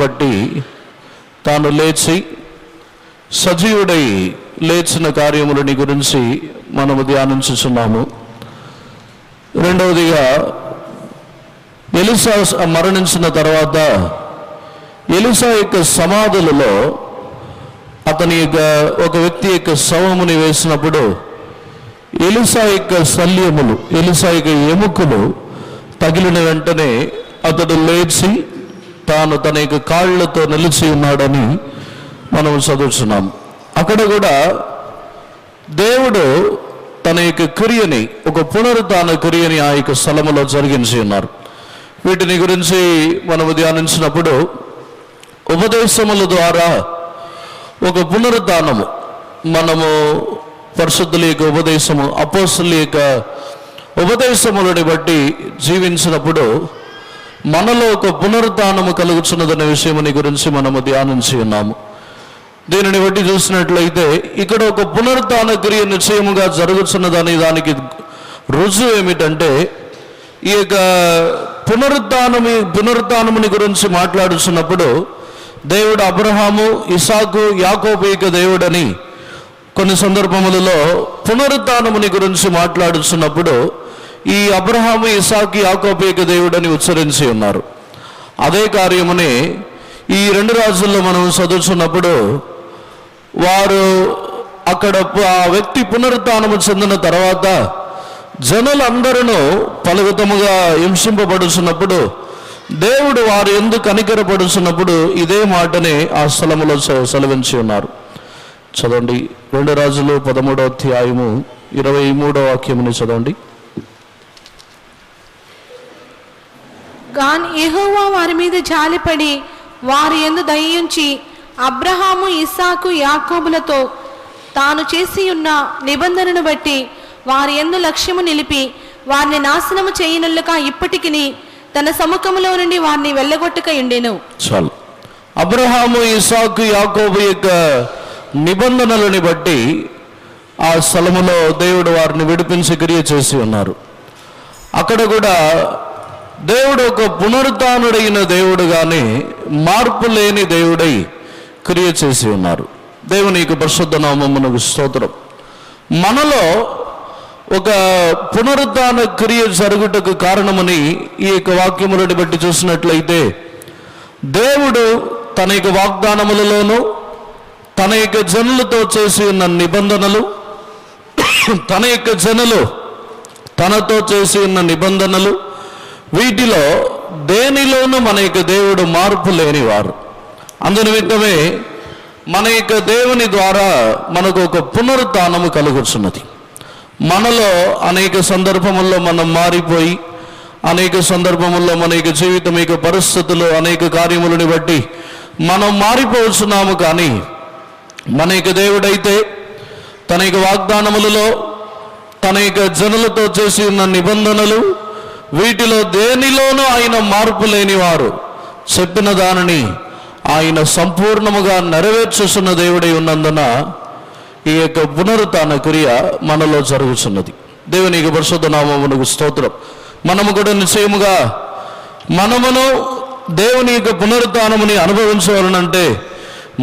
బట్టి తాను లేచి సజీవుడై లేచిన కార్యములని గురించి మనము ధ్యానించుచున్నాము. రెండవదిగా, ఎలీషా మరణించిన తర్వాత ఎలీషా యొక్క సమాధులలో అతని యొక్క ఒక వ్యక్తి యొక్క శవముని వేసినప్పుడు ఎలీషా యొక్క శల్యములు, ఎలీషా యొక్క ఎముకలు తగిలిన వెంటనే అతడు లేచి తాను తన యొక్క కాళ్ళతో నిలిచి ఉన్నాడని మనం చదువుతున్నాం. అక్కడ కూడా దేవుడు తన యొక్క క్రియని, ఒక పునరుత్థాన క్రియని ఆ యొక్క స్థలములో జరిగించి ఉన్నారు. వీటిని గురించి మనము ధ్యానించినప్పుడు ఉపదేశముల ద్వారా ఒక పునరుత్థానము, మనము పరిశుద్ధుల యొక్క ఉపదేశము, అపోస్తలుల యొక్క ఉపదేశములని బట్టి జీవించినప్పుడు మనలో ఒక పునరుత్థానము కలుగుతున్నదనే విషయముని గురించి మనము ధ్యానించి ఉన్నాము. దీనిని బట్టి చూసినట్లయితే ఇక్కడ ఒక పునరుత్థాన క్రియ నిశ్చయముగా జరుగుతున్నదని దానికి రుజువు ఏమిటంటే, ఈ యొక్క పునరుత్థానముని గురించి మాట్లాడుతున్నప్పుడు దేవుడు అబ్రహాము, ఇసాకు, యాకోబు యొక్క దేవుడని, కొన్ని సందర్భములలో పునరుత్థానముని గురించి మాట్లాడుతున్నప్పుడు ఈ అబ్రహాము, ఇసాకు, యాకోబు యొక్క దేవుడని ఉచ్చరించి ఉన్నారు. అదే కార్యముని ఈ 2 రాజుల్లో మనం చదువుతున్నప్పుడు వారు అక్కడ ఆ వ్యక్తి పునరుత్థానము చెందిన తర్వాత జనులందరూ పలుగుతముగా హింసింపబడుతున్నప్పుడు దేవుడు వారు ఎందుకు కనికరపడుతున్నప్పుడు ఇదే మాటనే ఆ స్థలములో సెలవించి ఉన్నారు. చదవండి, 2 రాజులు 13వ అధ్యాయము 23వ వాక్యముని చదవండి. గాని యెహోవా వారి మీద జాలిపడి వారి యందు దయయుంచి అబ్రహాము, ఇస్సాకు, యాకోబులతో తాను చేసి ఉన్న నిబంధనను బట్టి వారి యందు లక్ష్యము నిలిపి వారిని నాశనము చేయనులక ఇప్పటికిని తన సముఖములో నుండి వారిని వెళ్ళగొట్టుక ఉండెను. చాలు. అబ్రహాము, ఇస్సాకు, యాకోబు యొక్క నిబంధనలని బట్టి ఆ స్థలములో దేవుడు వారిని విడిపించి క్రియ చేసి ఉన్నారు. అక్కడ కూడా దేవుడు ఒక పునరుత్థానుడైన దేవుడు గాని మార్పు లేని దేవుడై క్రియ చేసి ఉన్నారు. దేవుని యొక్క పరిశుద్ధ నామమునకు స్తోత్రం. మనలో ఒక పునరుత్థాన క్రియ జరుగుటకు కారణమని ఈ యొక్క వాక్యములను బట్టి చూసినట్లయితే, దేవుడు తన యొక్క వాగ్దానములలోనూ తన యొక్క జనులతో చేసి ఉన్న నిబంధనలు, తన యొక్క జనులు తనతో చేసి ఉన్న నిబంధనలు, వీటిలో దేనిలోనూ మన యొక్క దేవుడు మార్పు లేనివారు. అందునిమిత్తమే మన యొక్క దేవుని ద్వారా మనకు ఒక పునరుత్థానము కలుగుతున్నది. మనలో అనేక సందర్భముల్లో మనం మారిపోయి, అనేక సందర్భముల్లో మన యొక్క జీవితం యొక్క పరిస్థితులు, అనేక కార్యములను బట్టి మనం మారిపోతున్నాము. కానీ మన యొక్క దేవుడైతే తన యొక్క వాగ్దానములలో, తన యొక్క జనులతో చేసి ఉన్న నిబంధనలు, వీటిలో దేనిలోనూ ఆయన మార్పు లేనివారు. చెప్పిన దానిని ఆయన సంపూర్ణముగా నెరవేర్చుతున్న దేవుడై ఉన్నందున ఈ యొక్క పునరుత్థాన క్రియ మనలో జరుగుతున్నది. దేవుని యొక్క పరిశుద్ధ నామమునకు స్తోత్రం. మనము కూడా నిశ్చయముగా మనమును దేవుని యొక్క పునరుత్థానముని అనుభవించవాలనంటే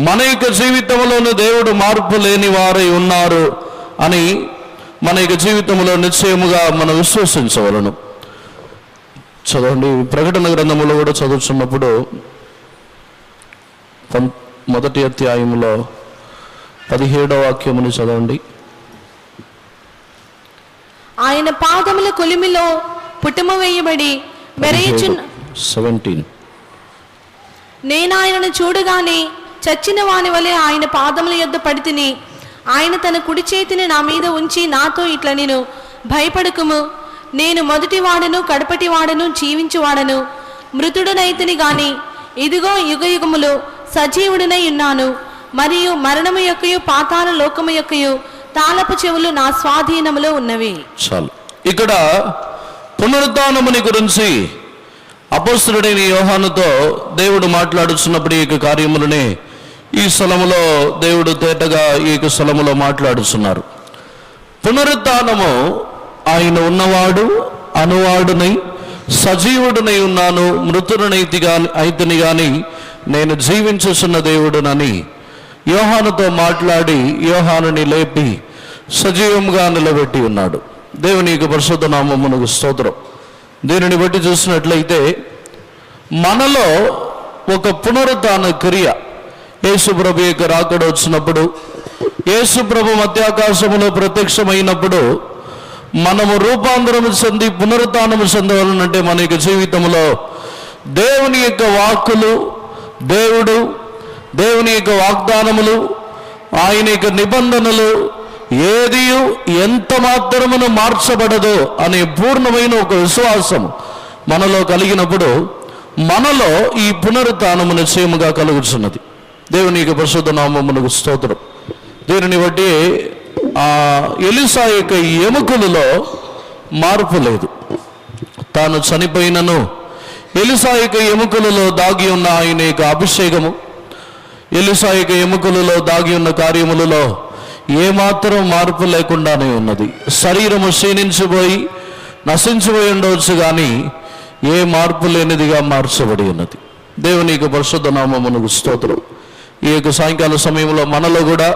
మన యొక్క జీవితంలోనూ దేవుడు మార్పు లేని వారై ఉన్నారు అని మన యొక్క జీవితంలో నిశ్చయముగా మనం విశ్వసించవలను. చదవండి, ప్రకటన గ్రంథములో కూడా చదువుతున్నప్పుడు 1వ అధ్యాయంలో 17వ వాక్యముని చదవండి. ఆయన పాదముల కొలిమిలో పుటము వేయబడి మెరయుచున్న 17. నేను ఆయనను చూడగానే చచ్చిన వాని వలె ఆయన పాదముల యొద్ద పడితిని. ఆయన తన కుడి చేతిని నా మీద ఉంచి నాతో ఇట్లా, నేను భయపడకుము, నేను మొదటి వాడను కడపటి వాడను జీవించువాడను, మృతుడనైతిని గాని ఇదిగో యుగయుగములు సజీవుడినై ఉన్నాను, మరియు మరణము యొక్కయు పాతాళ లోకము యొక్కయు తాళపు చెవులు నా స్వాధీనములో ఉన్నవి. చాలు. ఇక్కడ పునరుత్థానముని గురించి అపోస్తలుడైన యోహానుతో దేవుడు మాట్లాడుతున్నప్పుడు ఈ యొక్క కార్యములనే ఈ స్థలములో దేవుడు తేటగా ఈ యొక్క స్థలములో మాట్లాడుతున్నారు. పునరుత్థానము ఆయన ఉన్నవాడు, అనువాడునై, సజీవుడునై ఉన్నాను, మృతుడనైతిని గాని నేను జీవించుచున్న దేవుడునని యోహానుతో మాట్లాడి యోహానుని లేపి సజీవంగా నిలబెట్టి ఉన్నాడు. దేవునికి పరిశుద్ధ నామమునకు స్తోత్రం. దీనిని బట్టి చూసినట్లయితే మనలో ఒక పునరుత్థాన క్రియ యేసుప్రభు యొక్క రాకడ వచ్చినప్పుడు, యేసుప్రభు మధ్యాకాశములో ప్రత్యక్షమైనప్పుడు మనము రూపాంతరము చెంది పునరుత్థానము చెందవలనంటే మన యొక్క జీవితంలో దేవుని యొక్క వాక్కులు, దేవుని యొక్క వాగ్దానములు, ఆయన యొక్క నిబంధనలు ఏది ఎంత మాత్రమును మార్చబడదో అనే పూర్ణమైన ఒక విశ్వాసం మనలో కలిగినప్పుడు మనలో ఈ పునరుత్థానము నిశ్చయముగా కలుగుతున్నది. దేవుని యొక్క పరిశుద్ధ నామమునకు స్తోత్రం. దీనిని బట్టి ఎలీషా యొక్క ఎముకలలో మార్పు లేదు. తాను చనిపోయినను ఎలీషా యొక్క ఎముకలలో దాగి ఉన్న ఆయన యొక్క అభిషేకము, ఎలీషా యొక్క ఎముకలలో దాగి ఉన్న కార్యములలో ఏమాత్రం మార్పు లేకుండానే ఉన్నది. శరీరము క్షీణించిపోయి నశించిపోయి ఉండవచ్చు, కానీ ఏ మార్పు లేనిదిగా మార్చబడి ఉన్నది. దేవుని యొక్క పరిశుద్ధ నామమునకు స్తోత్రం. ఈ యొక్క సాయంకాల సమయంలో మనలో కూడా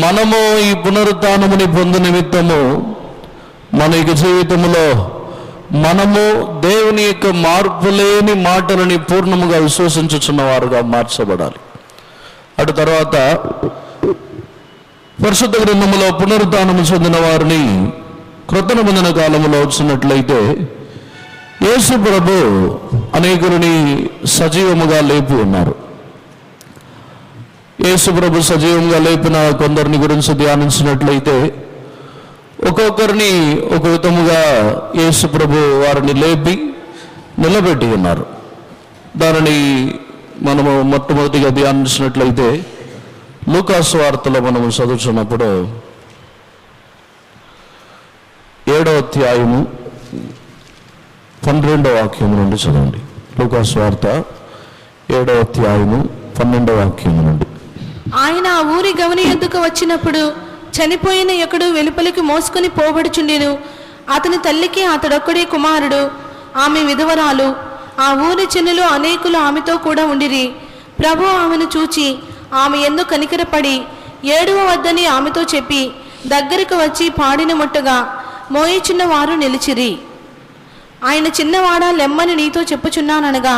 మనము ఈ పునరుత్థానముని పొందు నిమిత్తము మన యొక్క జీవితంలో మనము దేవుని యొక్క మార్పు లేని మాటలని పూర్ణముగా విశ్వసించుచున్న వారుగా మార్చబడాలి. అటు తర్వాత పరిశుద్ధ గ్రంథములో పునరుత్థానము చెందిన వారిని క్రొత్త నిబంధన కాలంలో వచ్చినట్లయితే యేసు ప్రభు అనేకులని సజీవముగా లేపి ఉన్నారు. యేసు ప్రభు సజీవంగా లేపిన కొందరిని గురించి ధ్యానించినట్లయితే ఒక్కొక్కరిని ఒక విధముగా యేసు ప్రభు వారిని లేపి నిలబెట్టి ఉన్నారు. దానిని మనము మొట్టమొదటిగా ధ్యానించినట్లయితే లూకాసు వార్తలో మనము చదువుతున్నప్పుడు 7వ అధ్యాయము 12వ వాక్యం నుండి చదవండి. లూకాసు వార్త 7వ అధ్యాయము 12వ వాక్యం నుండి. ఆయన ఆ ఊరి గవని యొద్దకు వచ్చినప్పుడు చనిపోయిన ఒకడు వెలుపలికి మోసుకొని పోబడుచుండెను. అతని తల్లికి అతడొక్కడే కుమారుడు, ఆమె విధవరాలు. ఆ ఊరి జనులు అనేకులు ఆమెతో కూడా ఉండిరి. ప్రభు ఆమెను చూచి ఆమె యందు కనికరపడి ఏడువ వద్దని ఆమెతో చెప్పి దగ్గరకు వచ్చి పాడిన ముట్టగా మోయిచున్న వారు నిలిచిరి. ఆయన చిన్నవాడా లెమ్మని నీతో చెప్పుచున్నాననగా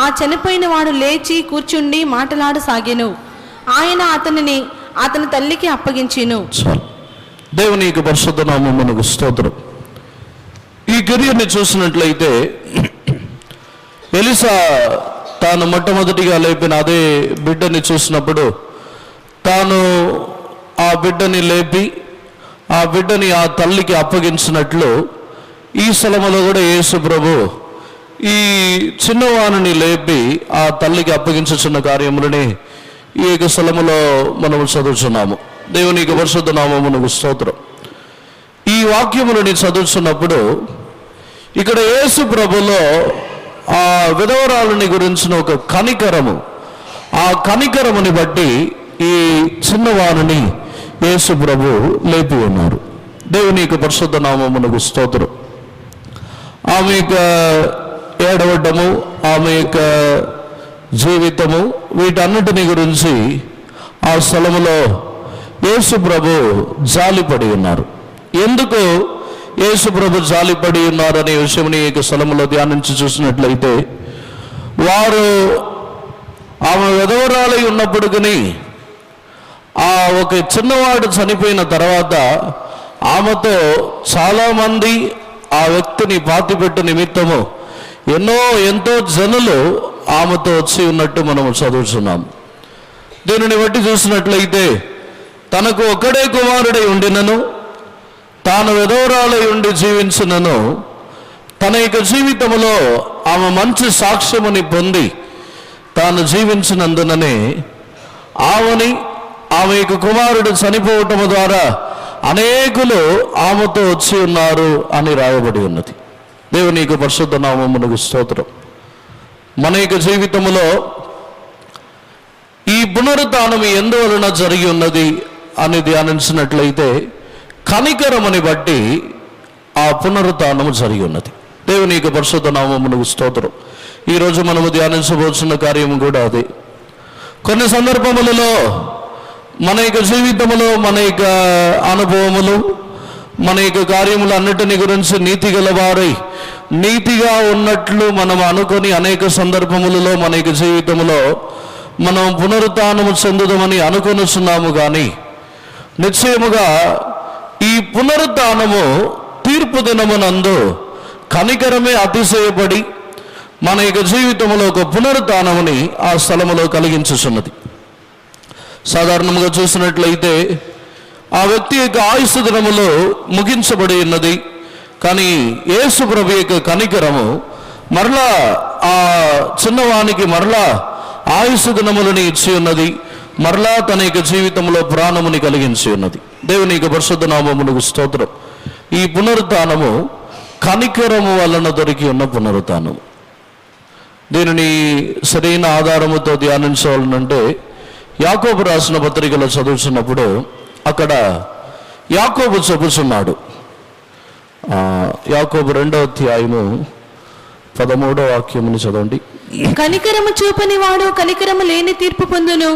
ఆ చనిపోయిన వాడు లేచి కూర్చుండి మాటలాడసాగెను. ఆయన అతని తల్లికి అప్పగించెను. దేవుని యొక్క పరిశుద్ధ నామమునకు స్తోత్రం. ఈ గిరియని చూసినట్లయితే ఎలీషా తాను మొట్టమొదటిగా లేపిన అదే బిడ్డని చూసినప్పుడు తాను ఆ బిడ్డని లేపి ఆ బిడ్డని ఆ తల్లికి అప్పగించినట్లు ఈ స్థలములో కూడా యేసు ప్రభు ఈ చిన్నవాణిని లేపి ఆ తల్లికి అప్పగించుచున్న కార్యములని ఈ యొక్క స్థలములో మనము చదువుచున్నాము. దేవుని యొక్క పరిశుద్ధ నామమునకు స్తోత్రం. ఈ వాక్యములని చదువుతున్నప్పుడు ఇక్కడ యేసు ప్రభులో ఆ విధవరాలని గురించిన ఒక కనికరము, ఆ కనికరముని బట్టి ఈ చిన్నవారిని యేసు ప్రభు లేపి ఉన్నారు. దేవుని యొక్క పరిశుద్ధ నామమునకు స్తోత్రం. ఆమె యొక్క ఏడవడము, ఆమె యొక్క జీవితము, వీటన్నిటిని గురించి ఆ స్థలములో యేసు ప్రభు జాలిపడి ఉన్నారు. ఎందుకు యేసు ప్రభు జాలిపడి ఉన్నారనే విషయంని ఈ స్థలములో ధ్యానించి చూసినట్లయితే వారు ఆమె విధవరాలై ఉన్నప్పటికీ ఆ ఒక చిన్నవాడు చనిపోయిన తర్వాత ఆమెతో చాలామంది ఆ వ్యక్తిని పాతిపెట్టు నిమిత్తము ఎంతో జనులు ఆమెతో వచ్చి ఉన్నట్టు మనము చదువుతున్నాం. దీనిని బట్టి చూసినట్లయితే తనకు ఒక్కడే కుమారుడై ఉండినను, తాను విధవరాలై ఉండి జీవించినను, తన యొక్క జీవితంలో ఆమె మంచి సాక్ష్యముని పొంది తాను జీవించినందుననే ఆమె యొక్క కుమారుడు చనిపోవటం ద్వారా అనేకులు ఆమెతో వచ్చి ఉన్నారు అని రాయబడి ఉన్నది. దేవుని యొక్క పరిశుద్ధ నామమునకు స్తోత్రం. మన యొక్క జీవితంలో ఈ పునరుత్థానం ఎందువలన జరిగి ఉన్నది అని ధ్యానించినట్లయితే కనికరముని బట్టి ఆ పునరుత్థానము జరిగి ఉన్నది. దేవుని యొక్క పరిశుద్ధ నామమునకు స్తోత్రం. ఈరోజు మనము ధ్యానించబోతున్న కార్యం కూడా అదే. కొన్ని సందర్భములలో మన యొక్క జీవితంలో మన యొక్క అనుభవములు, మన యొక్క కార్యములు అన్నిటిని గురించి నీతి గలవారై నీతిగా ఉన్నట్లు మనం అనుకొని అనేక సందర్భములలో మన యొక్క జీవితంలో మనం పునరుత్థానము చెందుదామని అనుకొనిస్తున్నాము. కానీ నిశ్చయముగా ఈ పునరుత్థానము తీర్పు దినమునందు కనికరమే అతిశయపడి మన యొక్క జీవితంలో ఒక పునరుత్థానముని ఆ స్థలములో కలిగించుచున్నది. సాధారణంగా చూసినట్లయితే ఆ వ్యక్తి యొక్క ఆయుస్సు దినములో ముగించబడి ఉన్నది. కానీ యేసు ప్రభు యొక్క కనికరము మరలా ఆ చిన్నవానికి మరలా ఆయుస్సు దినములని ఇచ్చి ఉన్నది. మరలా తన యొక్క జీవితంలో ప్రాణముని కలిగించి ఉన్నది. దేవుని యొక్క పరిశుద్ధ నామమునకు స్తోత్రం. ఈ పునరుత్థానము కనికరము వలన దొరికి ఉన్న పునరుత్థానము. దీనిని సరైన ఆధారముతో ధ్యానించాలంటే యాకోబు రాసిన పత్రికలో చదువుతున్నప్పుడు అక్కడ యాకోబు చెబుతున్నాడు. యాకోబు 2వ అధ్యాయము 13వ వాక్యముని చదవండి. కనికరము చూపని వాడు కనికరము లేని తీర్పు పొందును,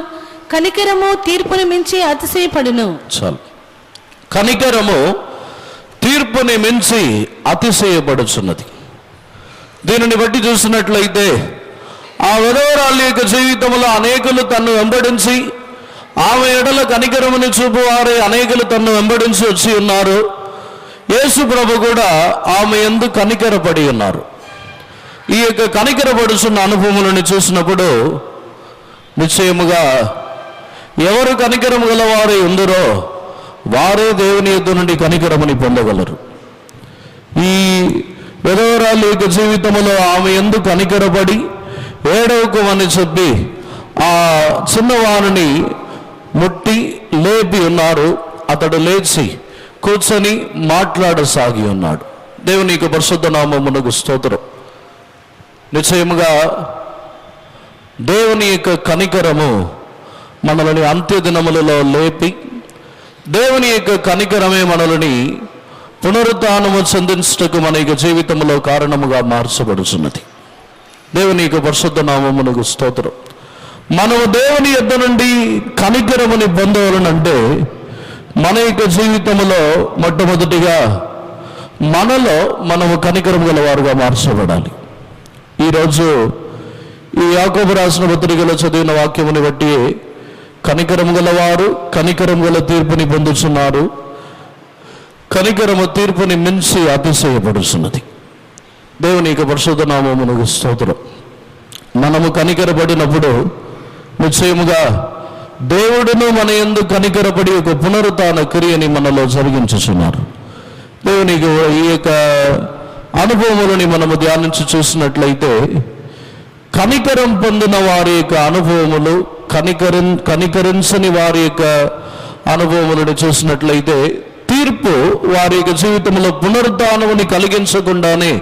కనికరము తీర్పుని మించి అతిశయపడును. చాలు. కనికరము తీర్పుని మించి అతిశయపడుచున్నది. దీనిని బట్టి చూసినట్లయితే ఆ విధవరాలి యొక్క జీవితంలో అనేకులు తన్ను వెంబడించి ఆమె ఎడల కనికరముని చూపువారే అనేకులు తన్ను వెంబడించి వచ్చి ఉన్నారు. యేసు ప్రభు కూడా ఆమె యందు కనికరపడి ఉన్నారు. ఈ యొక్క కనికరపడుచున్న అనుభవములను చూసినప్పుడు నిశ్చయముగా ఎవరు కనికరము గలవారు ఉందరో వారే దేవుని యొద్ద నుండి కనికరముని పొందగలరు. ఈ విధవరాలి యొక్క జీవితంలో ఆమె యందు కనికరపడి ఏడవకమని చెప్పి ఆ చిన్నవాణిని ముట్టి లేపి ఉన్నారు. అతడు లేచి కూర్చొని మాట్లాడసాగి ఉన్నాడు. దేవుని యొక్క పరిశుద్ధ నామమునకు స్తోత్రం. నిశ్చయముగా దేవుని యొక్క కనికరము మనల్ని అంత్యదినములలో లేపి, దేవుని యొక్క కనికరమే మనల్ని పునరుత్థానము చెందించుటకు మన యొక్క జీవితంలో కారణముగా మార్చబడుచున్నది. దేవుని యొక్క పరిశుద్ధ నామమునకు స్తోత్రం. మనము దేవుని యొద్ద నుండి కనికరముని పొందవలనంటే మన యొక్క జీవితంలో మొట్టమొదటిగా మనలో మనము కనికరం గలవారుగా మార్చబడాలి. ఈరోజు ఈ యాకోబు రాసిన పత్రికలో చదివిన వాక్యముని బట్టి కనికరం గలవారు కనికరం గల తీర్పుని పొందుతున్నారు, కనికరము తీర్పుని మించి అతిశయపడుతున్నది. దేవుని యొక్క పరిశుద్ధ నామమునకు స్తోత్రం. మనము కనికరపడినప్పుడు నిశ్చయముగా దేవుడును మన యందు కనికరపడి ఒక పునరుత్థాన క్రియని మనలో జరిగించుచున్నారు. దేవునికి ఈ యొక్క అనుభవములని మనము ధ్యానించి చూసినట్లయితే కనికరం పొందిన వారి యొక్క అనుభవములు, కనికరించని వారి యొక్క అనుభవములను చూసినట్లయితే తీర్పు వారి యొక్క జీవితంలో పునరుత్థానముని కలిగించకుండానే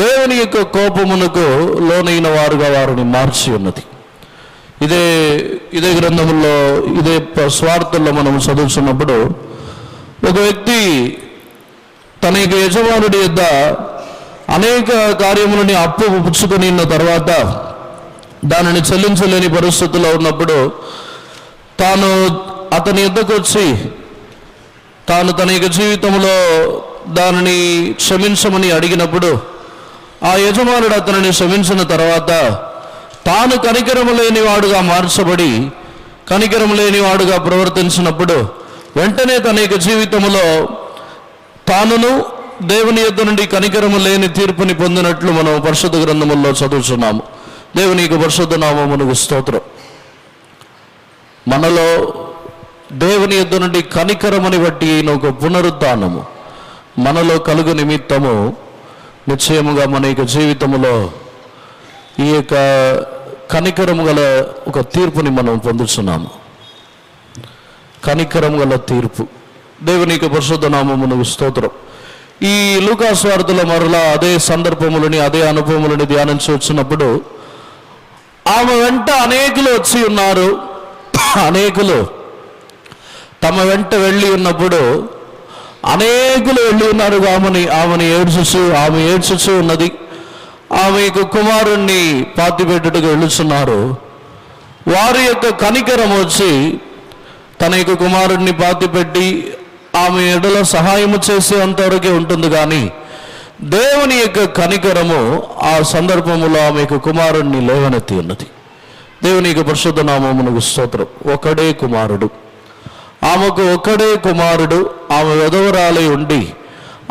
దేవుని యొక్క కోపమునకు లోనైన వారుగా వారిని మార్చి ఉన్నది. ఇదే గ్రంథంలో ఇదే స్వార్థంలో మనం చదువుతున్నప్పుడు ఒక వ్యక్తి తన యొక్క యజమానుడి యొద్ద అనేక కార్యములని అప్పు పుచ్చుకొని ఉన్న తర్వాత దానిని చెల్లించలేని పరిస్థితుల్లో ఉన్నప్పుడు తాను అతని యొద్దకు వచ్చి తాను తన యొక్క జీవితంలో దానిని క్షమించమని అడిగినప్పుడు ఆ యజమానుడు అతనిని క్షమించిన తర్వాత తాను కనికరము లేనివాడుగా మార్చబడి కనికరము లేనివాడుగా ప్రవర్తించినప్పుడు వెంటనే తన యొక్క జీవితంలో తానును దేవుని యొద్ద నుండి కనికరము లేని తీర్పుని పొందినట్లు మనం పరిశుద్ధ గ్రంథముల్లో చదువుతున్నాము. దేవుని యొక్క పరిశుద్ధ నామమునకు స్తోత్రం. మనలో దేవుని యొద్ద నుండి కనికరముని బట్టి ఒక పునరుత్థానము మనలో కలుగు నిమిత్తము నిశ్చయముగా మన యొక్క జీవితంలో ఈ యొక్క కనికరము గల ఒక తీర్పుని మనం పొందుతున్నాము. కనికరము గల తీర్పు. దేవుని యొక్క పరిశుద్ధ నామమునకు స్తోత్రం. ఈ లూకా సువార్తలో మరలా అదే సందర్భములని అదే అనుభవములని ధ్యానించి వచ్చినప్పుడు ఆమె వెంట అనేకులు వచ్చి ఉన్నారు. అనేకులు తమ వెంట వెళ్ళి ఉన్నప్పుడు అనేకులు వెళ్ళి ఉన్నారు. ఆమె ఏడ్చుచు ఉన్నది. ఆమెకు కుమారుణ్ణి పాతిపెట్టుటకు వెళుచున్నారు. వారి యొక్క కనికరం వచ్చి తన యొక్క కుమారుణ్ణి పాతిపెట్టి ఆమె ఎడల సహాయము చేసే అంతవరకే ఉంటుంది. కానీ దేవుని యొక్క కనికరము ఆ సందర్భములో ఆమె యొక్క కుమారుణ్ణి లేవనెత్తి ఉన్నది. దేవుని యొక్క పరిశుద్ధ నామమునకు స్తోత్రం. ఒకడే కుమారుడు, ఆమెకు ఒక్కడే కుమారుడు. ఆమె విధవరాలై ఉండి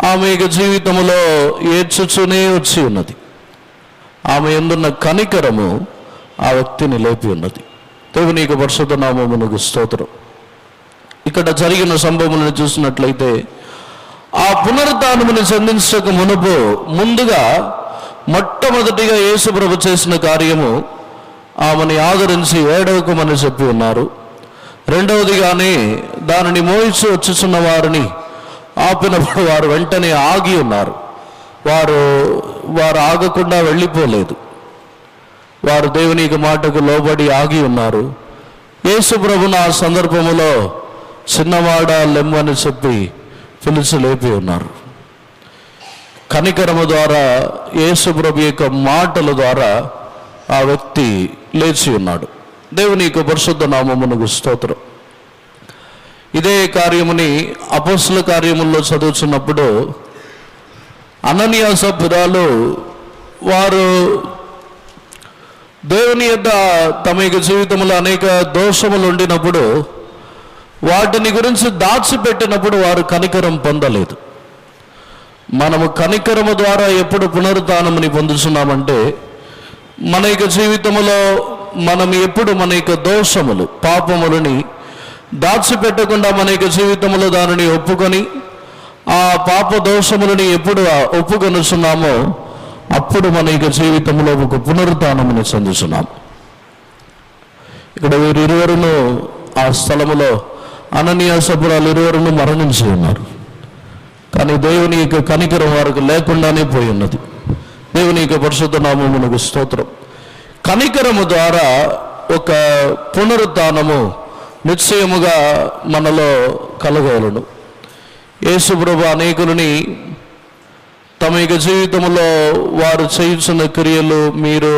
ఆమె యొక్క జీవితంలో ఏడ్చుచునే వచ్చి ఉన్నది. ఆమె ఎందున్న కనికరము ఆ వ్యక్తిని లేపి ఉన్నది. దేవుని యొక్క పరిశుద్ధ నామమునకు స్తోత్రం. ఇక్కడ జరిగిన సంభవములను చూసినట్లయితే ఆ పునరుద్ధానముని చెందించక మునుపు ముందుగా మొట్టమొదటిగా యేసు ప్రభు చేసిన కార్యము ఆమెని ఆదరించి ఏడవకమని చెప్పి ఉన్నారు. రెండవదిగానే దానిని మోయిచి వచ్చుచున్న వారిని ఆపినప్పుడు వారు వెంటనే ఆగి ఉన్నారు. వారు ఆగకుండా వెళ్ళిపోలేదు. వారు దేవుని మాటకు లోబడి ఆగి ఉన్నారు. యేసు ప్రభును ఆ సందర్భములో చిన్నవాడా లెమ్మని చెప్పి పిలిచి లేపి ఉన్నారు. కనికరము ద్వారా, యేసు ప్రభు యొక్క మాటల ద్వారా ఆ వ్యక్తి లేచి ఉన్నాడు. దేవుని యొక్క పరిశుద్ధ నామమునకు స్తోత్రం. ఇదే కార్యముని అపోస్తల కార్యముల్లో చదువుతున్నప్పుడు అననీయ సభ్యురాలు వారు దేవుని యొద్ద తమ యొక్క జీవితంలో అనేక దోషములు ఉండినప్పుడు వాటిని గురించి దాచిపెట్టినప్పుడు వారు కనికరం పొందలేదు. మనము కనికరము ద్వారా ఎప్పుడు పునరుద్ధానముని పొందుతున్నామంటే మన యొక్క జీవితంలో మనం ఎప్పుడు మన యొక్క దోషములు, పాపములని దాచిపెట్టకుండా మన యొక్క జీవితంలో దానిని ఒప్పుకొని ఆ పాప దోషములని ఎప్పుడు ఒప్పుకొనుచున్నామో అప్పుడు మన యొక్క జీవితంలో ఒక పునరుద్ధానముని చెందుతున్నాం. ఇక్కడ వీరిరువురును ఆ స్థలములో అననీయ సభ్యురాలు ఇరువురును మరణించి ఉన్నారు. కానీ దేవుని యొక్క కనికరం వారికి లేకుండానే పోయి ఉన్నది. దేవుని యొక్క పరిశుద్ధ నామమునకు స్తోత్రం. కనికరము ద్వారా ఒక పునరుద్ధానము నిశ్చయముగా మనలో కలగలను. యేసు ప్రభు అనేకులని తమ యొక్క జీవితంలో వారు చేయుచున్న క్రియలు మీరు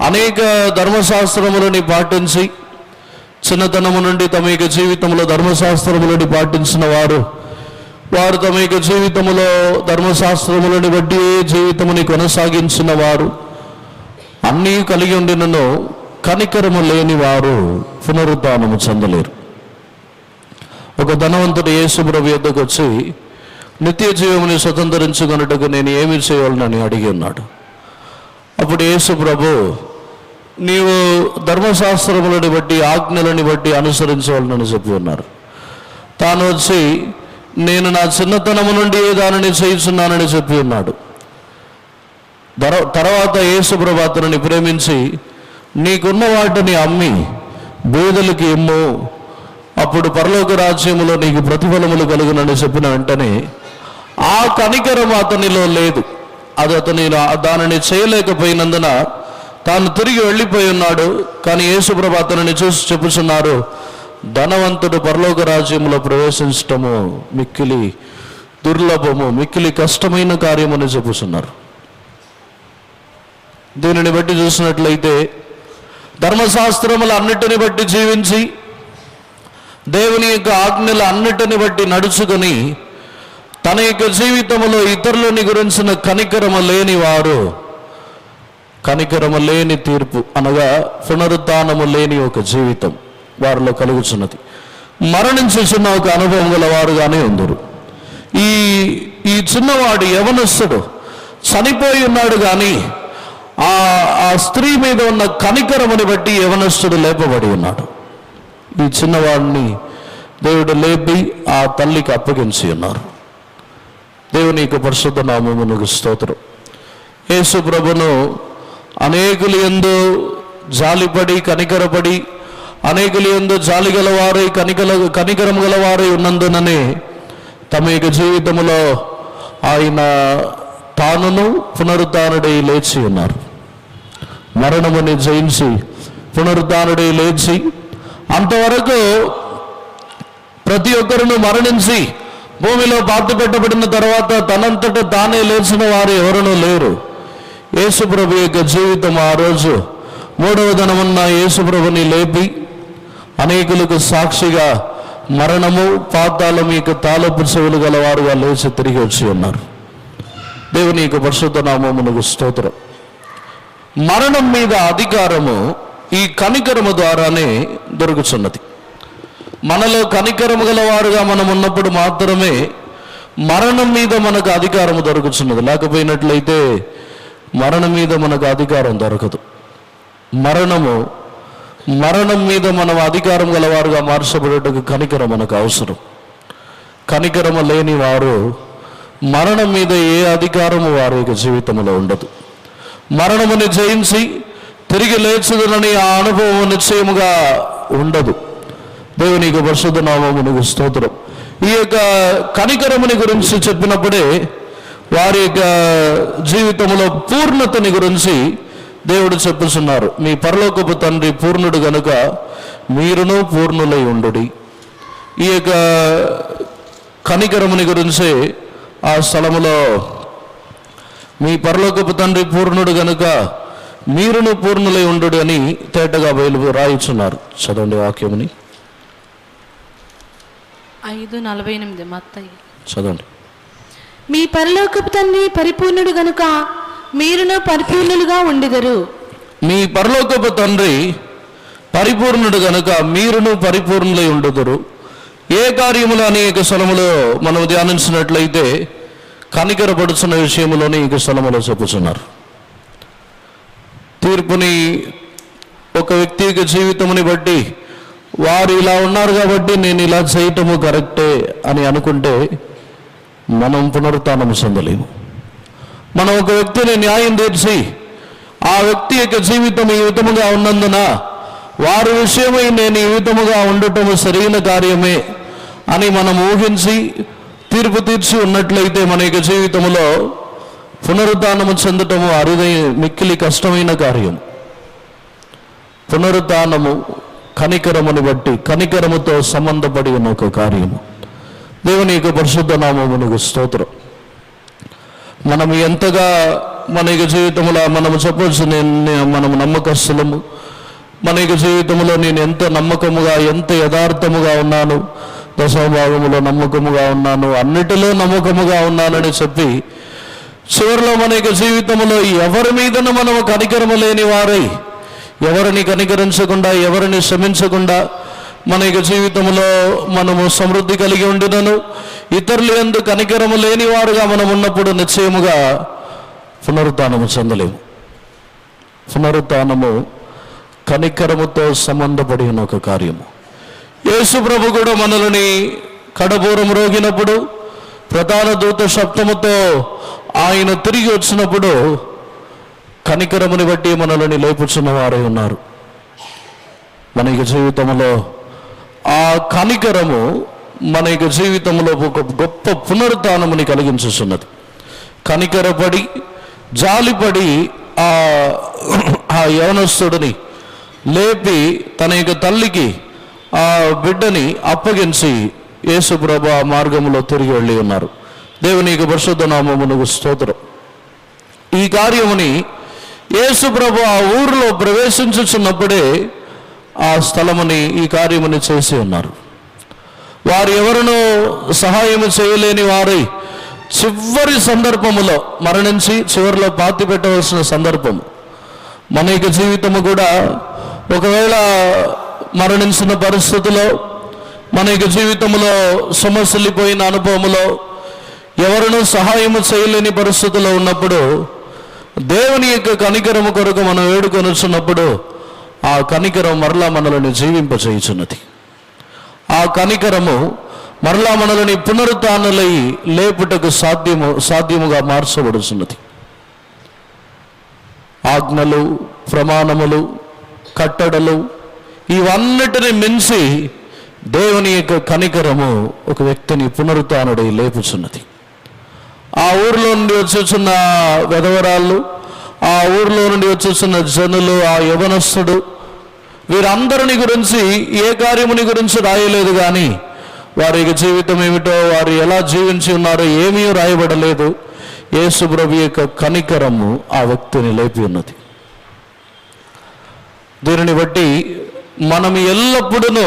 అనేక ధర్మశాస్త్రములని పాటించి చిన్నతనము నుండి తమ యొక్క జీవితంలో ధర్మశాస్త్రములని పాటించిన వారు తమ యొక్క జీవితంలో ధర్మశాస్త్రములని బట్టి జీవితముని కొనసాగించిన వారు అన్నీ కలిగి ఉండినను కనికరము లేని వారు పునరుద్ధానము చెందలేరు. ఒక ధనవంతుడు యేసు ప్రభు యొద్దకు వచ్చి నిత్య జీవముని స్వతంత్రించుకొనుటకు నేను ఏమి చేయాలని అడిగి ఉన్నాడు. అప్పుడు యేసు ప్రభు నీవు ధర్మశాస్త్రములని బట్టి ఆజ్ఞలని బట్టి అనుసరించవాలని చెప్పి ఉన్నారు. తాను వచ్చి నేను నా చిన్నతనము నుండి ఏ దానిని చేయుచున్నానని చెప్పి ఉన్నాడు. తర్వాత యేసు ప్రభు అతనిని ప్రేమించి నీకున్న వాటిని అమ్మి బీదలకి ఇమ్ము, అప్పుడు పరలోక రాజ్యములో నీకు ప్రతిఫలములు కలుగునని చెప్పిన వెంటనే ఆ కనికరం అతనిలో లేదు. అది అతని దానిని చేయలేకపోయినందున తాను తిరిగి వెళ్ళిపోయి ఉన్నాడు. కానీ యేసు ప్రభు అతనిని చూసి చెప్పుచున్నారు, ధనవంతుడు పరలోక రాజ్యంలో ప్రవేశించటము మిక్కిలి దుర్లభము, మిక్కిలి కష్టమైన కార్యమని చెప్పుచున్నారు. దీనిని బట్టి చూసినట్లయితే ధర్మశాస్త్రములు అన్నిటిని బట్టి జీవించి దేవుని యొక్క ఆజ్ఞలు అన్నిటిని బట్టి నడుచుకొని తన యొక్క జీవితంలో ఇతరులని గురించిన కనికరము లేని వారు, కనికరము లేని తీర్పు అనగా పునరుద్ధానము లేని ఒక జీవితం వారిలో కలుగుచున్నది. మరణించుచున్న ఒక అనుభవం గల వారుగానే ఉందరు. ఈ చిన్నవాడు యవనస్తుడు చనిపోయి ఉన్నాడు. కానీ ఆ స్త్రీ మీద ఉన్న కనికరముని బట్టి యవనస్తుడు లేపబడి ఉన్నాడు. ఈ చిన్నవాడిని దేవుడు లేపి ఆ తల్లికి అప్పగించి ఉన్నారు. దేవుని యొక్క పరిశుద్ధ నామమునకు స్తోత్రం. యేసు ప్రభును అనేకులు యందు జాలిపడి కనికరపడి అనేకులు యందు జాలి గలవారై కనికరం గలవారై ఉన్నందుననే తమ యొక్క జీవితంలో ఆయన తానును పునరుద్ధానుడై లేచి ఉన్నారు. మరణముని జయించి పునరుద్ధానుడై లేచి అంతవరకు ప్రతి ఒక్కరును మరణించి భూమిలో పాతి పెట్టబడిన తర్వాత తనంతట తానే లేచిన వారు ఎవరునూ లేరు. యేసుప్రభు యొక్క జీవితం ఆ రోజు మూడవ దినమున్న యేసుప్రభుని లేపి అనేకులకు సాక్షిగా మరణము పాతాళం యొక్క తాళపు చెవులు గలవారుగా లేచి తిరిగి వచ్చి ఉన్నారు. దేవుని యొక్క పరిశుద్ధ నామమునకు స్తోత్రం. మరణం మీద అధికారము ఈ కనికరము ద్వారానే దొరుకుతున్నది. మనలో కనికరము గలవారుగా మనం ఉన్నప్పుడు మాత్రమే మరణం మీద మనకు అధికారము దొరుకుతున్నది. లేకపోయినట్లయితే మరణం మీద మనకు అధికారం దొరకదు. మరణం మీద మనం అధికారం గలవారుగా మార్చబడేటకు కనికరం మనకు అవసరం. కనికరము లేని వారు మరణం మీద ఏ అధికారము వారి యొక్క జీవితంలో ఉండదు. మరణముని జయించి తిరిగి లేచుదనని ఆ అనుభవం నిశ్చయముగా ఉండదు. దేవుని యొక్క పరిశుద్ధ నామమునకు స్తోత్రం. ఈ యొక్క కనికరముని గురించి చెప్పినప్పుడే వారి యొక్క జీవితంలో పూర్ణతని గురించి దేవుడు చెప్పుచున్నారు. మీ పరలోకపు తండ్రి పూర్ణుడు గనుక మీరును పూర్ణులై ఉండుడి. ఈ యొక్క కనికరముని గురించి ఆ స్థలములో మీ పరలోకపు తండ్రి పూర్ణుడు గనుక మీరును పూర్ణులై ఉండుడి అని తేటగా రాయిచున్నారు. చదవండి వాక్యముని. 5:48 మత్తయి. చదవండి. మీ పరలోకపు తండ్రి పరిపూర్ణుడు గనుక మీరును పరిపూర్ణులుగా ఉండెదరు. మీ పరలోకపు తండ్రి పరిపూర్ణుడు గనుక మీరును పరిపూర్ణులై ఉండుదురు. ఏ కార్యములు అనేక స్థలములో మనం ధ్యానించినట్లయితే కనికరపడుచున్న విషయంలోనే ఈ స్థలములో చెప్పుచున్నారు. తీర్పుని ఒక వ్యక్తి యొక్క జీవితముని బట్టి వారు ఇలా ఉన్నారు కాబట్టి నేను ఇలా చేయటము కరెక్టే అని అనుకుంటే మనం పునరుత్థానం చెందలేము. మనం ఒక వ్యక్తిని న్యాయం తీర్చి ఆ వ్యక్తి యొక్క జీవితం ఈ విధముగా ఉన్నందున వారి విషయమై నేను ఈ విధముగా ఉండటము సరైన కార్యమే అని మనం ఊహించి తీర్పు తీర్చి ఉన్నట్లయితే మన యొక్క జీవితంలో పునరుత్థానము చెందటము మిక్కిలి కష్టమైన కార్యం. పునరుత్థానము కనికరముని బట్టి కనికరముతో సంబంధపడి ఉన్న ఒక కార్యము. దేవుని యొక్క పరిశుద్ధ నామమునకు స్తోత్రం. మనం ఎంతగా మన యొక్క జీవితంలో మనము చెప్పవచ్చు మనము నమ్మకస్తులము, మన యొక్క జీవితంలో నేను ఎంత నమ్మకముగా ఎంత యథార్థముగా ఉన్నాను, దశమభాగములో నమ్మకముగా ఉన్నాను, అన్నిటిలో నమ్మకముగా ఉన్నానని చెప్పి చివరిలో మన యొక్క జీవితంలో ఎవరి మీదన మనము కనికరము లేని వారై ఎవరిని కనికరించకుండా ఎవరిని శ్రమించకుండా మన యొక్క జీవితంలో మనము సమృద్ధి కలిగి ఉండినను ఇతరులు యందు కనికరము లేని వారుగా మనం ఉన్నప్పుడు నిశ్చయముగా పునరుత్థానము చెందలేము. పునరుత్థానము కనికరముతో సంబంధపడి ఉన్న ఒక కార్యము. యేసు ప్రభు కూడా మనల్ని కడపూరం రోగినప్పుడు ప్రధాన దూత శబ్దముతో ఆయన తిరిగి వచ్చినప్పుడు కనికరముని బట్టి మనల్ని లేపుచున్న వారై ఉన్నారు. మన యొక్క జీవితంలో ఆ కనికరము మన యొక్క జీవితంలో ఒక గొప్ప పునరుత్థానముని కలిగించుతున్నది. కనికరపడి జాలిపడి ఆ యవనస్తుడిని లేపి తన యొక్క తల్లికి ఆ బిడ్డని అప్పగించి యేసు ప్రభు ఆ మార్గంలో తిరిగి వెళ్ళి ఉన్నారు. దేవుని యొక్క పరిశుద్ధ నామమునకు స్తోత్రం. ఈ కార్యముని యేసు ప్రభు ఆ ఊరిలో ప్రవేశించుచున్నప్పుడే ఆ స్థలముని ఈ కార్యముని చేసి ఉన్నారు. వారు ఎవరినో సహాయము చేయలేని వారై చివరి సందర్భములో మరణించి చివరిలో పాతి పెట్టవలసిన సందర్భము. మన యొక్క జీవితము కూడా ఒకవేళ మరణించిన పరిస్థితిలో మన యొక్క జీవితంలో సమస్యలిపోయిన అనుభవములో ఎవరినూ సహాయము చేయలేని పరిస్థితిలో ఉన్నప్పుడు దేవుని యొక్క కనికరము కొరకు మనం వేడుకొనుచున్నప్పుడు ఆ కనికరం మరలా మనల్ని జీవింపచేయుచున్నది. ఆ కనికరము మరలా మనల్ని పునరుత్థానులై లేపుటకు సాధ్యముగా మార్చబడుచున్నది. ఆజ్ఞలు, ప్రమాణములు, కట్టడలు ఇవన్నిటిని మించి దేవుని యొక్క కనికరము ఒక వ్యక్తిని పునరుత్థానుడై లేపుచున్నది. ఆ ఊరిలో నుండి వచ్చేస్తున్న వెధవరాళ్ళు, ఆ ఊరిలో నుండి వచ్చేస్తున్న జనులు, ఆ యవనస్తుడు, వీరందరిని గురించి ఏ కార్యముని గురించి రాయలేదు. కానీ వారి జీవితం ఏమిటో, వారు ఎలా జీవించి ఉన్నారో ఏమీ రాయబడలేదు. యేసు ప్రభు యొక్క కనికరము ఆ వ్యక్తిని లేపి ఉన్నది. దీనిని బట్టి మనం ఎల్లప్పుడూ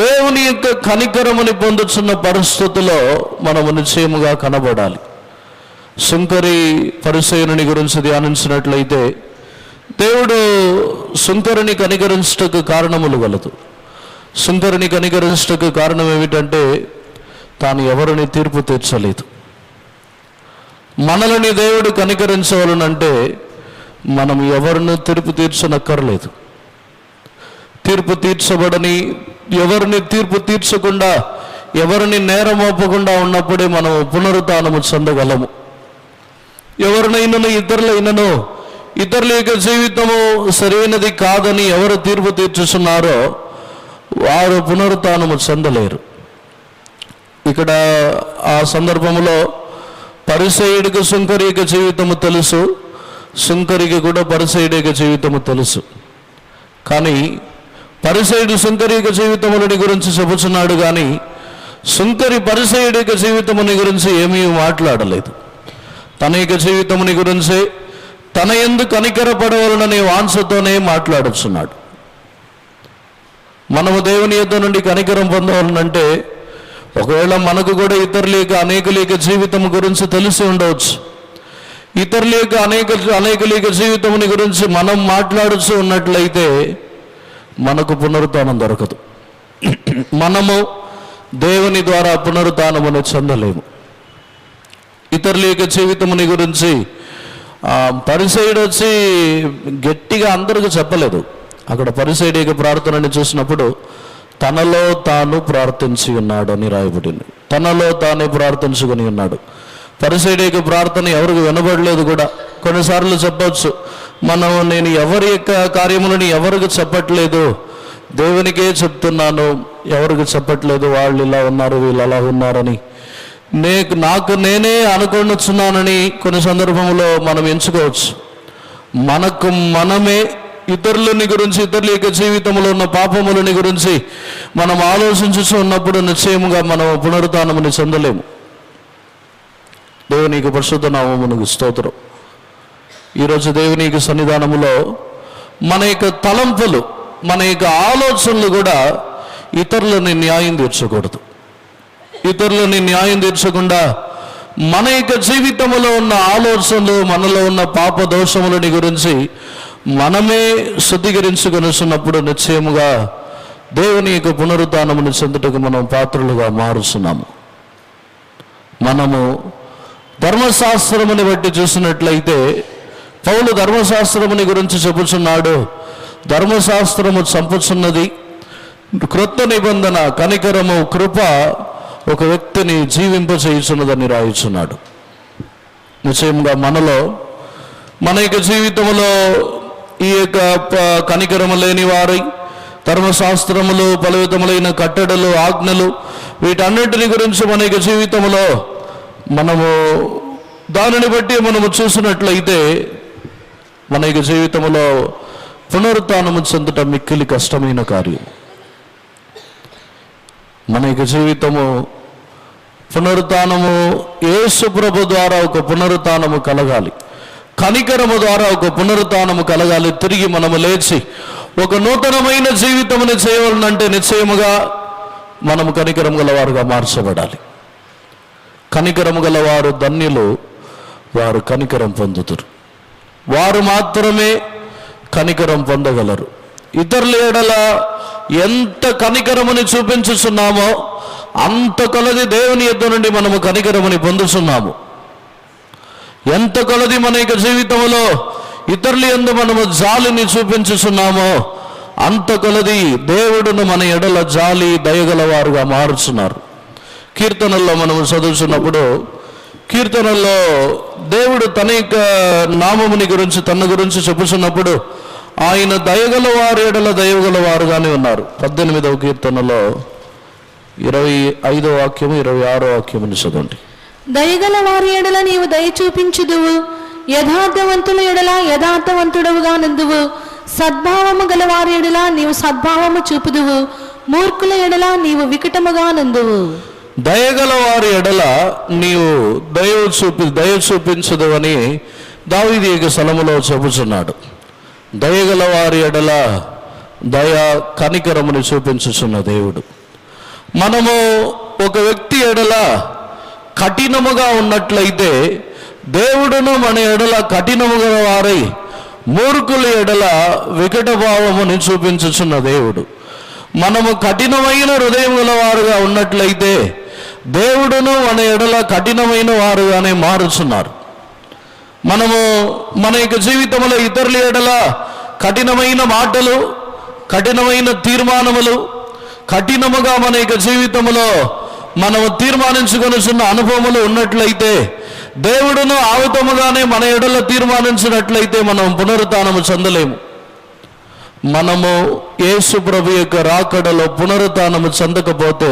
దేవుని యొక్క కనికరముని పొందుతున్న పరిస్థితుల్లో మనము నిశ్చయముగా కనబడాలి. సుంకరి పరిసయ్యుని గురించి ధ్యానించినట్లయితే దేవుడు సుంకరిని కనికరించటకు కారణములు గలదు. సుంకరిని కనికరించటకు కారణం ఏమిటంటే తాను ఎవరిని తీర్పు తీర్చలేదు. మనల్ని దేవుడు కనికరించవలనంటే మనం ఎవరిని తీర్పు తీర్చనక్కర్లేదు. తీర్పు తీర్చబడని ఎవరిని తీర్పు తీర్చకుండా ఎవరిని నేరమోపకుండా ఉన్నప్పుడే మనం పునరుత్థానము చెందగలము. ఎవరినైనాను ఇతరుల యొక్క జీవితము సరైనది కాదని ఎవరు తీర్పు తీర్చుతున్నారో వారు పునరుత్థానము చెందలేరు. ఇక్కడ ఆ సందర్భంలో పరిసయ్యుడికి సుంకరి యొక్క జీవితము తెలుసు, సుంకరికి కూడా పరిసయ్యుడి యొక్క జీవితము తెలుసు. కానీ పరిసయ్యుడు సుంకరి యొక్క జీవితములని గురించి చెబుతున్నాడు, కానీ సుంకరి పరిసయ్యుడి యొక్క జీవితముని గురించి ఏమీ మాట్లాడలేదు. తన యొక్క జీవితముని గురించి తన యందు కనికరపడవలననే వాంఛతోనే మాట్లాడుతున్నాడు. మనము దేవుని యొద్ద నుండి కనికరం పొందవాలనంటే ఒకవేళ మనకు కూడా ఇతరుల యొక్క అనేకుల యొక్క జీవితం గురించి తెలిసి ఉండవచ్చు. ఇతరుల యొక్క అనేకుల యొక్క జీవితముని గురించి మనం మాట్లాడుతూ ఉన్నట్లయితే మనకు పునరుత్థానం దొరకదు. మనము దేవుని ద్వారా పునరుత్థానమును చెందలేము. ఇతరుల యొక్క జీవితముని గురించి పరిసయ్యుడు వచ్చి గట్టిగా అందరికీ చెప్పలేదు. అక్కడ పరిసయ్యుడి యొక్క ప్రార్థనని చూసినప్పుడు తనలో తాను ప్రార్థించి ఉన్నాడు అని రాయబడింది. తనలో తానే ప్రార్థించుకొని ఉన్నాడు. పరిసయ్యుడి యొక్క ప్రార్థన ఎవరికి వినబడలేదు కూడా. కొన్నిసార్లు చెప్పవచ్చు, నేను ఎవరి యొక్క కార్యములని ఎవరికి చెప్పట్లేదు, దేవునికే చెప్తున్నాను, ఎవరికి చెప్పట్లేదు, వాళ్ళు ఇలా ఉన్నారు వీళ్ళు అలా ఉన్నారని నాకు నేనే అనుకొనుచున్నానని కొన్ని సందర్భంలో మనం ఎంచుకోవచ్చు. మనకు మనమే ఇతరులని గురించి, ఇతరుల యొక్క జీవితంలో ఉన్న పాపములని గురించి మనం ఆలోచించుతూ ఉన్నప్పుడు నిశ్చయముగా మనం పునరుత్థానముని చెందలేము. దేవునికి పరిశుద్ధ నామమునకు స్తోత్రం. ఈరోజు దేవునికి సన్నిధానములో మన యొక్క తలంపులు, మన యొక్క ఆలోచనలు కూడా ఇతరులని న్యాయం తీర్చకూడదు. ఇతరులని న్యాయం తీర్చకుండా మన యొక్క జీవితంలో ఉన్న ఆలోచనలు, మనలో ఉన్న పాప దోషములని గురించి మనమే శుద్ధీకరించుకొనిస్తున్నప్పుడు నిశ్చయముగా దేవుని యొక్క పునరుత్థానమును చెందుటకు మనం పాత్రలుగా మారుస్తున్నాము. మనము ధర్మశాస్త్రముని బట్టి చూసినట్లయితే పౌలు ధర్మశాస్త్రముని గురించి చెబుతున్నాడు. ధర్మశాస్త్రము చంపుచున్నది, క్రొత్త నిబంధన కనికరము కృప ఒక వ్యక్తిని జీవింపచేయుచున్నదని రాయుచున్నాడు. నిశ్చయంగా మనలో మన యొక్క జీవితంలో ఈ యొక్క కనికరము లేని వారై ధర్మశాస్త్రములు, ఫలవితములైన కట్టడలు, ఆజ్ఞలు, వీటన్నిటిని గురించి మన యొక్క జీవితంలో మనము దానిని బట్టి మనము చూసినట్లయితే మన యొక్క జీవితంలో పునరుత్థానము చెందటం మిక్కిలి కష్టమైన కార్యం. మన యొక్క జీవితము పునరుత్థానము యేసు ప్రభు ద్వారా ఒక పునరుత్థానము కలగాలి, కనికరము ద్వారా ఒక పునరుత్థానము కలగాలి. తిరిగి మనము లేచి ఒక నూతనమైన జీవితముని చేయవలనంటే నిశ్చయముగా మనము కనికరము గలవారుగా మార్చబడాలి. కనికరము గలవారు ధన్యులు, వారు కనికరం పొందుతారు. వారు మాత్రమే కనికరం పొందగలరు. ఇతరుల ఎడల ఎంత కనికరముని చూపించుచున్నామో అంత కొలది దేవుని యొద్ద నుండి మనము కనికరముని పొందుతున్నాము. ఎంత కొలది మన యొక్క జీవితంలో ఇతరుల యందు మనము జాలిని చూపించుచున్నామో అంత కొలది దేవుడును మన ఎడల జాలి దయగలవారుగా మారుచున్నారు. కీర్తనల్లో మనము చదువుతున్నప్పుడు కీర్తనల్లో దేవుడు తన యొక్క నామముని గురించి, తన గురించి చెప్పుచున్నప్పుడు ఆయన దయగల వారి ఎడల దయగల వారుగానే ఉన్నారు. 18వ కీర్తనలో 25వ వాక్యము 26వ వాక్యముని చదవండి. దయగల వారి ఎడల నీవు దయ చూపించుదువు, యథార్థవంతుల ఎడల యథార్థవంతుడవుగా నందువు, సద్భావము గల వారి ఎడల నీవు సద్భావము చూపుదువు, మూర్ఖుల ఎడల నీవు వికటముగా నందువు. దయగల వారి ఎడల నీవు దయ చూపించదు అని దావీదు ఈ స్థలములో చెబుతున్నాడు. దయగల వారి ఎడల దయ కనికరముని చూపించుచున్న దేవుడు. మనము ఒక వ్యక్తి ఎడల కఠినముగా ఉన్నట్లయితే దేవుడును మన ఎడల కఠినముగా వారై మూర్ఖుల ఎడల వికట భావముని చూపించుచున్న దేవుడు. మనము కఠినమైన హృదయం గల వారుగా ఉన్నట్లయితే దేవుడును మన ఎడల కఠినమైన వారుగానే మారుచున్నారు. మనము మన యొక్క జీవితంలో ఇతరుల ఎడల కఠినమైన మాటలు, కఠినమైన తీర్మానములు, కఠినముగా మన యొక్క జీవితంలో మనము తీర్మానించుకొనిచున్న అనుభవములు ఉన్నట్లయితే దేవుడును ఆ విధముగానే మన ఎడల తీర్మానించినట్లయితే మనం పునరుత్థానము చెందలేము. మనము యేసు ప్రభు యొక్క రాకడలో పునరుత్థానము చెందకపోతే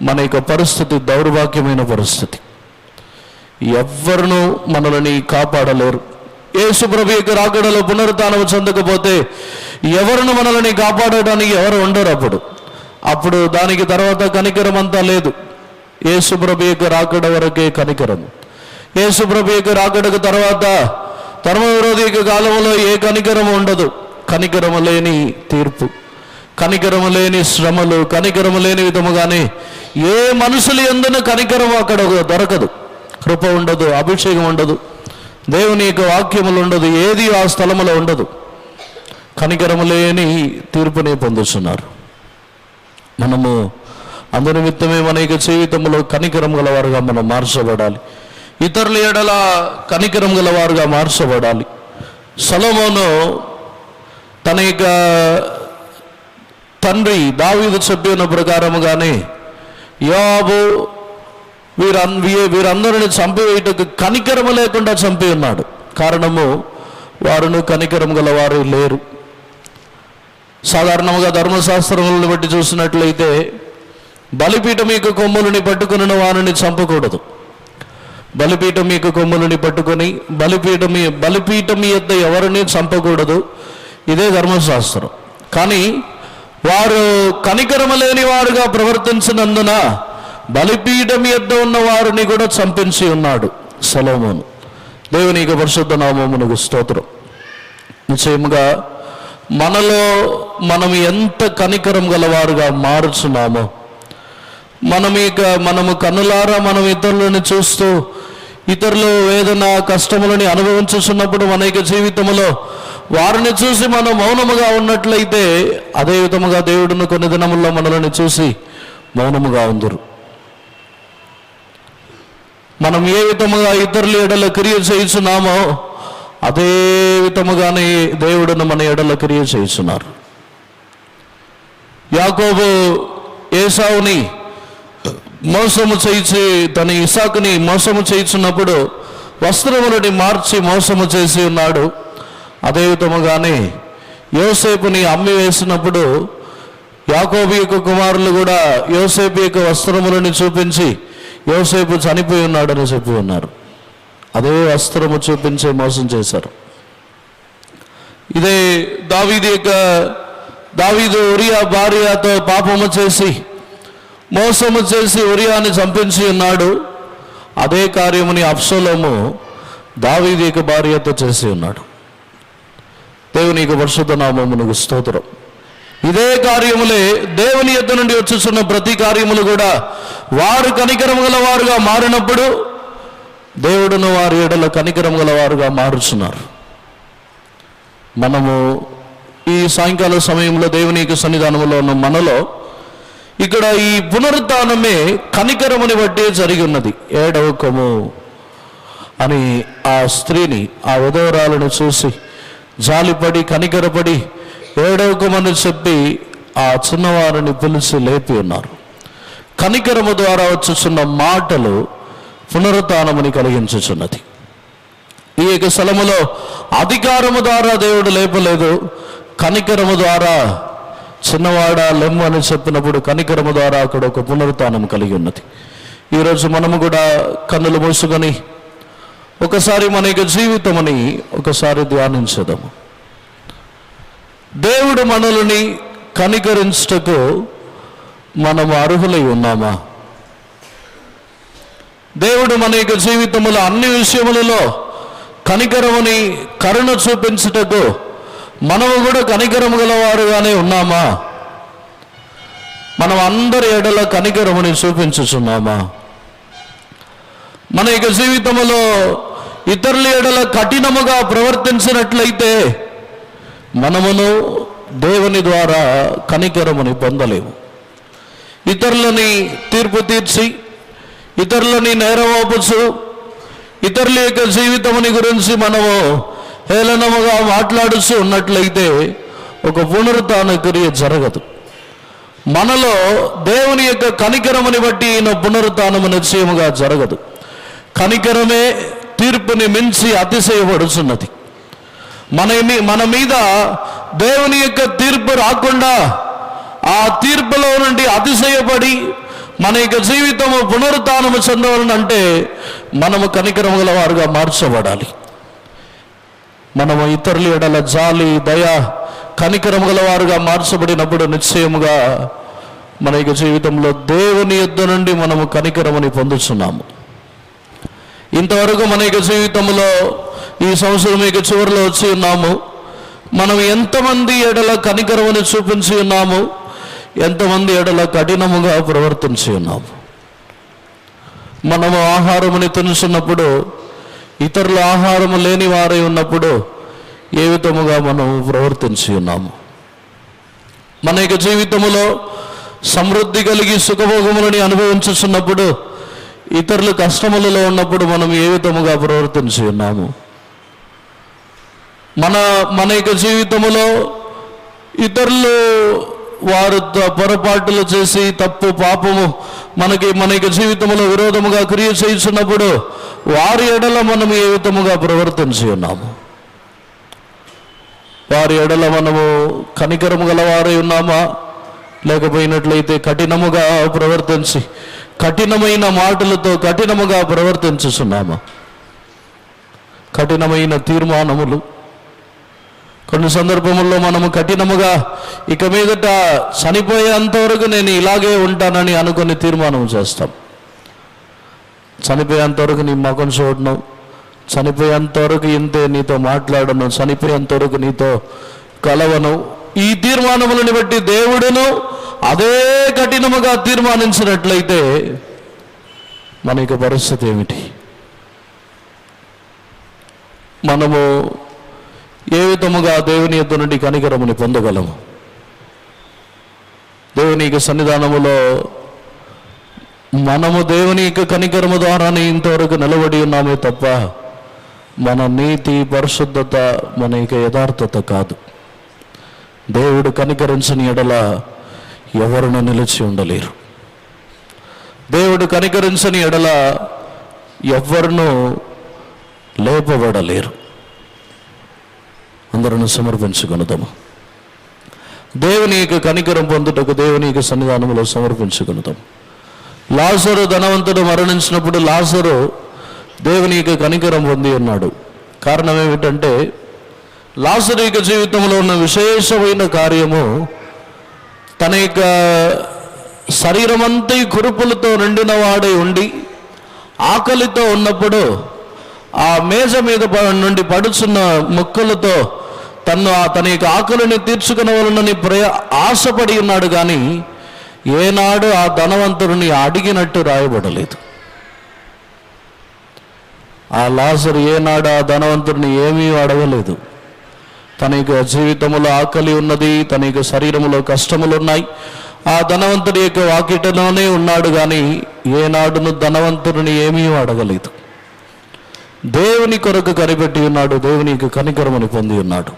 మన యొక్క పరిస్థితి దౌర్భాగ్యమైన పరిస్థితి. ఎవ్వరును మనల్ని కాపాడలేరు. యేసు ప్రభు యొక్క రాకడలో పునరుత్థానము చెందకపోతే ఎవరును మనల్ని కాపాడడానికి ఎవరు ఉండరు. అప్పుడు దానికి తర్వాత కనికరం అంతా లేదు. యేసు ప్రభు యొక్క రాకడ వరకే కనికరము. యేసు ప్రభు యొక్క రాకడకు తర్వాత ధర్మ విరోధి యొక్క కాలంలో ఏ కనికరము ఉండదు. కనికరము లేని తీర్పు, కనికరము లేని శ్రమలు, కనికరము లేని విధముగానే ఏ మనుషులు ఎందున కనికరం అక్కడ దొరకదు. కృప ఉండదు, అభిషేకం ఉండదు, దేవుని యొక్క వాక్యములు ఉండదు, ఏది ఆ స్థలములో ఉండదు. కనికరము లేని తీర్పుని పొందుతున్నారు. మనము అందు నిమిత్తమే మన యొక్క జీవితంలో కనికరం గలవారుగా మనం మార్చబడాలి. ఇతరుల ఎడల కనికరం గలవారుగా మార్చబడాలి. సొలొమోను తన యొక్క తండ్రి దావీదు చెప్పిన ప్రకారముగానే యోవాబు వీరందరిని చంపివేయుటకు కనికరము లేకుండా చంపి ఉన్నాడు. కారణము వారును కనికరం గలవారు లేరు. సాధారణంగా ధర్మశాస్త్రములను బట్టి చూసినట్లయితే బలిపీఠం యొక్క కొమ్ములని పట్టుకుని వారిని చంపకూడదు. బలిపీఠం యొక్క కొమ్ములని పట్టుకొని బలిపీఠం యొద్ద ఎవరిని చంపకూడదు. ఇదే ధర్మశాస్త్రం. కానీ వారు కనికరము లేని వారుగా ప్రవర్తించినందున బలిపీఠం యొద్ద ఉన్న వారిని కూడా చంపించి ఉన్నాడు సొలొమోను. దేవుని యొక్క పరిశుద్ధ నామమునకు స్తోత్రం. నిశ్చయముగా మనలో మనం ఎంత కనికరం గలవారుగా మారుచున్నామో, మనము కన్నులారా మనం ఇతరులను చూస్తూ ఇతరులు వేదన కష్టములని అనుభవించుతున్నప్పుడు మన యొక్క జీవితంలో వారిని చూసి మనం మౌనముగా ఉన్నట్లయితే అదే విధముగా దేవుడును కొన్ని దినముల్లో మనల్ని చూసి మౌనముగా ఉందరు. మనం ఏ విధముగా ఇతరుల ఎడల క్రియ చేయుచున్నామో అదే విధముగానే దేవుడును మన ఎడల క్రియ చేయుచున్నారు. యాకోబు ఏసావుని మోసము చేయించి తన ఇసాకుని మోసము చేయించున్నప్పుడు వస్త్రములని మార్చి మోసము చేసి ఉన్నాడు. అదే విధముగానే యోసేపుని అమ్మి వేసినప్పుడు యాకోబు యొక్క కుమారులు కూడా యోసేపు యొక్క వస్త్రములని చూపించి యోసేపు చనిపోయి ఉన్నాడని చెప్పి ఉన్నారు. అదే వస్త్రము చూపించి మోసం చేశారు. ఇదే దావీదు ఉరియా భార్యతో పాపము చేసి మోసము చేసి ఉరియాని చంపించి ఉన్నాడు. అదే కార్యముని అబ్షలోము దావీదు యొక్క భార్యతో చేసి ఉన్నాడు. దేవుని యొక్క పరిశుద్ధ నామమునకు స్తోత్రం. ఇదే కార్యములే దేవుని యొద్ద నుండి వచ్చుచున్న ప్రతి కార్యములు కూడా వారు కనికరం గలవారుగా మారినప్పుడు దేవుడును వారి ఎడల కనికరం గలవారుగా మారుచున్నారు. మనము ఈ సాయంకాల సమయంలో దేవుని యొక్క సన్నిధానంలో ఉన్న మనలో ఇక్కడ ఈ పునరుత్థానమే కనికరముని బట్టి జరిగి ఉన్నది. ఏడవకము అని ఆ స్త్రీని, ఆ విధవరాలను చూసి జాలిపడి కనికరపడి ఏడవకమని చెప్పి ఆ చిన్నవారిని పిలిచి లేపి ఉన్నారు. కనికరము ద్వారా వచ్చుచున్న మాటలు పునరుత్థానముని కలిగించుచున్నది. ఈ యొక్క స్థలములో అధికారము ద్వారా దేవుడు లేపలేదు, కనికరము ద్వారా చిన్నవాడ లెమ్ము అని చెప్పినప్పుడు కనికరము ద్వారా అక్కడ ఒక పునరుత్థానం కలిగి ఉన్నది. ఈరోజు మనము కూడా కన్నులు మూసుకొని ఒకసారి మన యొక్క జీవితముని ఒకసారి ధ్యానించదాము. దేవుడు మనల్ని కనికరించుటకు మనము అర్హులై ఉన్నామా? దేవుడు మన యొక్క జీవితంలో అన్ని విషయములలో కనికరముని కరుణ చూపించుటకు మనము కూడా కనికరము గలవారుగానే ఉన్నామా? మనం అందరి ఎడల కనికరముని చూపించుచున్నామా? మన యొక్క జీవితంలో ఇతరుల ఎడల కఠినముగా ప్రవర్తించినట్లయితే మనమును దేవుని ద్వారా కనికరముని పొందలేము. ఇతరులని తీర్పు తీర్చి, ఇతరులని నేరమోపుచు, ఇతరుల యొక్క జీవితముని గురించి మనము హేళనముగా మాట్లాడుచూ ఉన్నట్లయితే ఒక పునరుత్థాన క్రియ జరగదు. మనలో దేవుని యొక్క కనికరముని బట్టి ఈయన పునరుత్థానము నిశ్చయముగా జరగదు. కనికరమే తీర్పుని మించి అతిశయపడుచున్నది. మన మీద దేవుని యొక్క తీర్పు రాకుండా ఆ తీర్పులో నుండి అతిశయపడి మన యొక్క జీవితము పునరుత్థానము చెందవాలంటే మనము కనికరము గల వారుగా మార్చబడాలి. మనము ఇతరుల ఎడల జాలి, దయ, కనికరము గల వారుగా మార్చబడినప్పుడు నిశ్చయముగా మన యొక్క జీవితంలో దేవుని యొద్ద నుండి మనము కనికరముని పొందుతున్నాము. ఇంతవరకు మన యొక్క జీవితంలో ఈ సంవత్సరం యొక్క చివరిలో వచ్చి ఉన్నాము. మనం ఎంతమంది ఎడల కనికరముని చూపించి ఉన్నాము, ఎంతమంది ఎడల కఠినముగా ప్రవర్తించి ఉన్నాము. మనము ఆహారముని తినుచున్నప్పుడు, ఇతరుల ఆహారము లేని వారై ఉన్నప్పుడు ఏ విధముగా మనం ప్రవర్తించి ఉన్నాము? మన యొక్క జీవితంలో సమృద్ధి కలిగి సుఖభోగములని అనుభవించుచున్నప్పుడు, ఇతరులు కష్టములలో ఉన్నప్పుడు మనం ఏ విధముగా ప్రవర్తించి ఉన్నాము? మన యొక్క జీవితంలో ఇతరులు వారు పొరపాటులు చేసి తప్పు పాపము మన యొక్క జీవితంలో విరోధముగా క్రియ చేస్తున్నప్పుడు వారి ఎడల మనం ఏ విధముగా ప్రవర్తించి ఉన్నాము? వారి ఎడల మనము కనికరము గలవారై ఉన్నామా? లేకపోయినట్లయితే కఠినముగా ప్రవర్తించి, కఠినమైన మాటలతో కఠినముగా ప్రవర్తించుచున్నామా? కఠినమైన తీర్మానములు, కొన్ని సందర్భముల్లో మనము కఠినముగా ఇక మీదట చనిపోయేంతవరకు నేను ఇలాగే ఉంటానని అనుకుని తీర్మానం చేస్తాం. చనిపోయేంతవరకు నీ ముఖం చూడను, చనిపోయేంతవరకు ఇంతే నీతో మాట్లాడను, చనిపోయేంతవరకు నీతో కలవను. ఈ తీర్మానములను బట్టి దేవుడును అదే కఠినముగా తీర్మానించినట్లయితే మన యొక్క పరిస్థితి ఏమిటి? మనము ఏ విధముగా దేవుని యొద్ద నుండి కనికరముని పొందగలము? దేవుని యొక్క సన్నిధానములో మనము దేవుని యొక్క కనికరము ద్వారానే ఇంతవరకు నిలబడి ఉన్నామే తప్ప మన నీతి, పరిశుద్ధత, మన యొక్క యథార్థత కాదు. దేవుడు కనికరించని ఎడల ఎవరును నిలిచి ఉండలేరు. దేవుడు కనికరించని ఎడల ఎవరును లేపబడలేరు. అందరూ సమర్పించుకొనుదాము. దేవుని యొక్క కనికరం పొందుటకు దేవుని యొక్క సన్నిధానంలో సమర్పించుకొనుదాం. లాజరు ధనవంతుడు మరణించినప్పుడు లాజరు దేవుని యొక్క కనికరం పొంది ఉన్నాడు. కారణం ఏమిటంటే లాజరు యొక్క జీవితంలో ఉన్న విశేషమైన కార్యము, తన యొక్క శరీరమంతా కురుపులతో నిండిన వాడై ఉండి ఆకలితో ఉన్నప్పుడు ఆ మేజ మీద నుండి పడుచున్న ముక్కలతో తన యొక్క ఆకలిని తీర్చుకునవలనని ఆశపడి ఉన్నాడు. కానీ ఏనాడు ఆ ధనవంతుడిని అడిగినట్టు రాయబడలేదు. ఆ లాజరు ఏనాడు ఆ ధనవంతుడిని ఏమీ అడగలేదు. తన యొక్క జీవితంలో ఆకలి ఉన్నది, తన యొక్క శరీరంలో కష్టములు ఉన్నాయి. ఆ ధనవంతుడి యొక్క వాకిటలోనే ఉన్నాడు, కానీ ఏనాడును ధనవంతుడిని ఏమీ అడగలేదు. దేవుని కొరకు కనిపెట్టి ఉన్నాడు, దేవుని యొక్క కనికరముని పొంది ఉన్నాడు.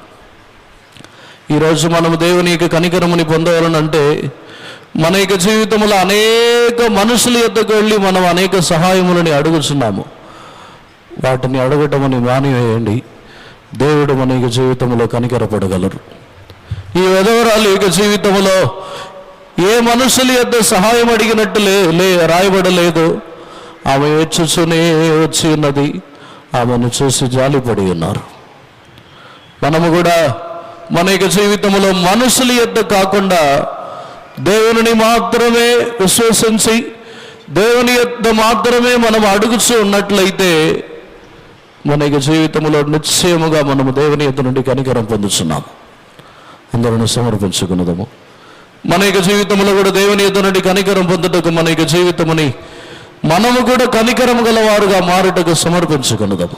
ఈరోజు మనము దేవుని యొక్క కనికరముని పొందవాలనంటే మన యొక్క జీవితంలో అనేక మనుషుల యొద్దకు వెళ్ళి మనం అనేక సహాయములని అడుగుచున్నాము. వాటిని అడగటమని మానివేయండి. దేవుడు మన యొక్క జీవితంలో కనికరపడగలరు. ఈ విధవరాలు యొక్క జీవితంలో ఏ మనుషుల యొద్ద సహాయం అడిగినట్టు రాయబడలేదు. ఆమె ఏడ్చుచునే వచ్చి ఉన్నది. ఆమెను చూసి జాలిపడి ఉన్నారు. మనము కూడా మన యొక్క జీవితంలో మనుషుల యొద్ద కాకుండా దేవుని మాత్రమే విశ్వసించి దేవుని యొద్ద మాత్రమే మనం అడుగుచూ ఉన్నట్లయితే మన యొక్క జీవితంలో నిశ్చయముగా మనము దేవుని యొద్ద నుండి కనికరం పొందుతున్నాము. అందరూ సమర్పించుకున్నదము. మన యొక్క జీవితంలో కూడా దేవుని యొద్ద నుండి కనికరం పొందుటకు మన యొక్క జీవితముని మనము కూడా కనికరం గలవారుగా మారుటకు సమర్పించుకున్నదము.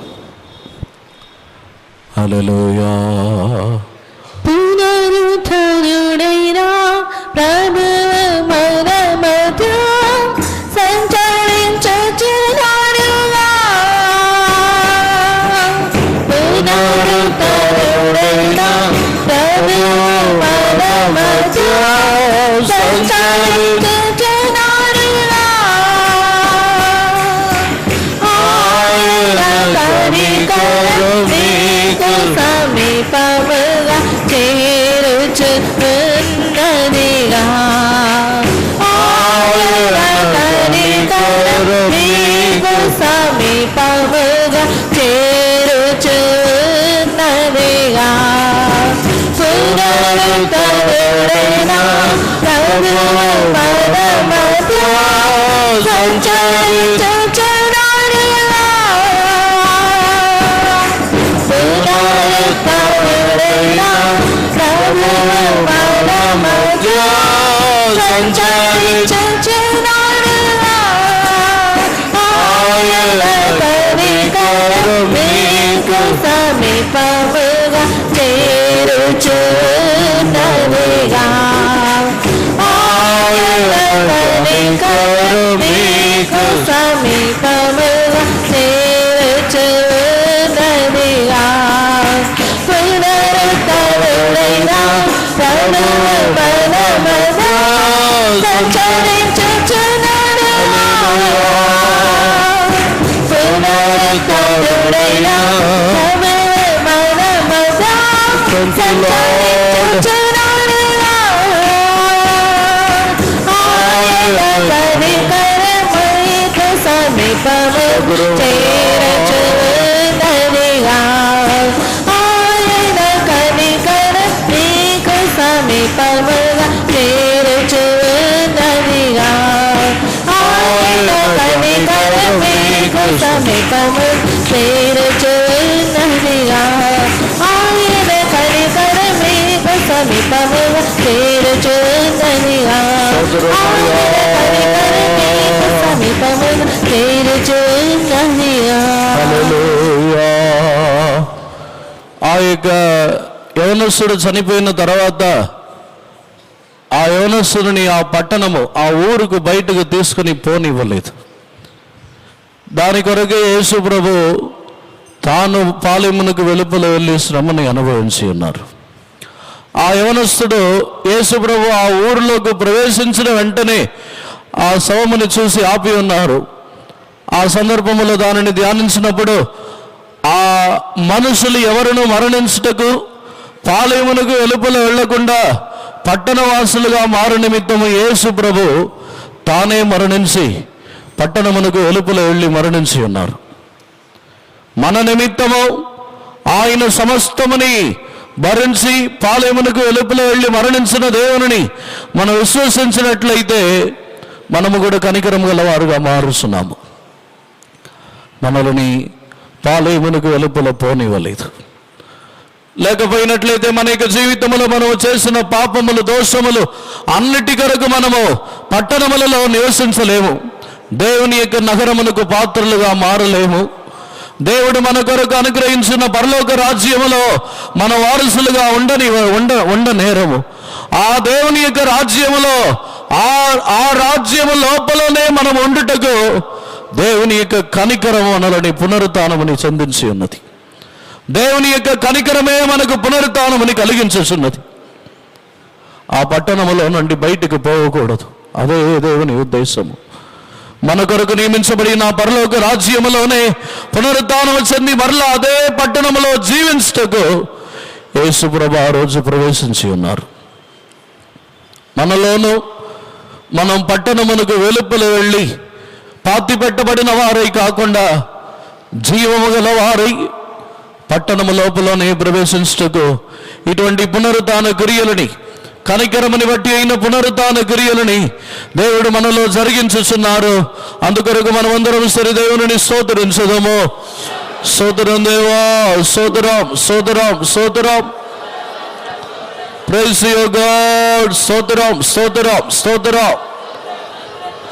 హల్లెలూయా. పునరుద్ధరుడైనా ప్రభువు మన మధ్య సంచరించుచున్నాడుగా. పునరుద్ధరుడైనా ప్రభువు మన మధ్య సంచరించుచున్నాడుగా. ఆయన కనికరం నీకు సమీపముగా చేరుచున్నదిగా. ఆయన కనికరం నీకు సమీపముగా చేరుచున్నదిగా. పునరుద్ధరుడైనా ప్రభువు మన మధ్య సంచరించుచున్నాడుగా. పునరుద్ధరుడైనా ప్రభువు మన మధ్య సంచరించుచున్నాడుగా. ఆయన కనికరం నీకు సమీపముగా చేరుచున్నదిగా. ఆయన కనికరం నీకు సమీపముగా చేరుచున్నదిగా. పునరుద్ధరుడైనా ప్రభువు మన మధ్య సంచరించుచున్నాడుగా. పునరుద్ధరుడైనా ప్రభువు మన మధ్య సంచరించుచున్నాడుగా. ఆయన కనికరం నీకు సమీపముగా చేరుచున్నదిగా. ఆయన కనికరం నీకు సమీపముగా చేరుచున్నదిగా. ఆయన కనికరం నీకు సమీపముగా చేరుచున్నదిగా. ఆయన కనికరం నీకు సమీపముగా చేరుచున్నదిగా. ఆయన కనికరం నీకు సమీపముగా చేరుచున్నదిగా. హల్లెలూయా. ఆ యొక్క యవనస్తుడు చనిపోయిన తర్వాత ఆ యవనస్తుడిని ఆ పట్టణము ఆ ఊరుకు బయటకు తీసుకుని పోనివ్వలేదు. దాని కొరకే యేసు ప్రభు తాను పాలెమునకు వెలుపల వెళ్ళి శ్రమని అనుభవించి ఉన్నారు. ఆ యవనస్తుడు యేసు ప్రభు ఆ ఊరిలోకి ప్రవేశించిన వెంటనే ఆ శవముని చూసి ఆపి ఉన్నారు. ఆ సందర్భంలో దానిని ధ్యానించినప్పుడు ఆ మనుషులు ఎవరును మరణించుటకు పాలెమునకు వెలుపల వెళ్లకుండా పట్టణవాసులుగా మారు నిమిత్తము యేసు ప్రభు తానే మరణించి పట్టణమునకు వెలుపల వెళ్ళి మరణించి ఉన్నారు. మన నిమిత్తము ఆయన సమస్తముని భరించి పాలెమునకు వెలుపల వెళ్ళి మరణించిన దేవుని మనం విశ్వసించినట్లయితే మనము కూడా కనికరం గలవారుగా మారుస్తున్నాము. మనల్ని పాలెమునకు వెలుపల పోనివ్వలేదు. లేకపోయినట్లయితే మన యొక్క జీవితంలో మనము చేసిన పాపములు దోషములు అన్నిటి కొరకు మనము పట్టణములలో నివసించలేము. దేవుని యొక్క నగరమునకు పాత్రలుగా మారలేము. దేవుడు మన కొరకు అనుగ్రహించిన పరలోక రాజ్యములో మన వారసులుగా ఉండనేరము. ఆ దేవుని యొక్క రాజ్యములో ఆ రాజ్యము లోపలనే మనం ఉండుటకు దేవుని యొక్క కనికరము మనల్ని పునరుత్థానముని చెందించి ఉన్నది. దేవుని యొక్క కనికరమే మనకు పునరుత్థానముని కలిగించుచున్నది. ఆ పట్టణములో నుండి బయటికి పోకూడదు. అదే దేవుని ఉద్దేశము. మన కొరకు నియమించబడిన పరలోక రాజ్యములోనే పునరుత్థానము చెంది మరలా అదే పట్టణములో జీవించుటకు యేసు ప్రభు ఆ రోజు ప్రవేశించి ఉన్నారు. మనలోను మనం పట్టణమునకు వెలుపల వెళ్ళి పాతి పెట్టబడిన వారై కాకుండా జీవము గల వారై పట్టణము లోపలనే ప్రవేశించుటకు ఇటువంటి పునరుత్థాన క్రియలని కనికరముని బట్టి అయిన పునరుత్థాన క్రియలని దేవుడు మనలో జరిగించుచున్నారు. అందుకొరకు మనమందరం సరి దేవుని స్తోత్రించుదాము. స్తోత్రం దేవా, స్తోత్రం, స్తోత్రం, స్తోత్రం. Praise your God. స్తోత్రం, స్తోత్రం, స్తోత్రం.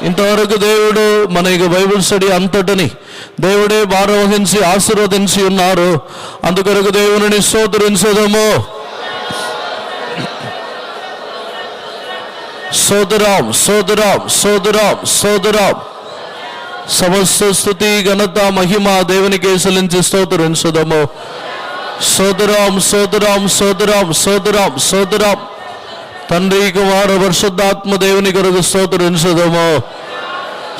ఇంతవరకు దేవుడు మన ఇక బైబిల్ స్టడీ అంతటిని దేవుడే భారం వహించి ఆశీర్వదించి ఉన్నారు. అందుకొరకు దేవుని స్తోత్రించుదాము. స్తోత్రం, స్తోత్రం, స్తోత్రం, స్తోత్రం. సమస్త స్తుతి ఘనత మహిమ దేవునికి చెల్లించి స్తోత్రించుదాము. స్తోత్రం, స్తోత్రం, స్తోత్రం, స్తోత్రం, స్తోత్రం. తండ్రి కుమార పరిశుద్ధాత్మ దేవుని కొరకు స్తోత్రించుదాము.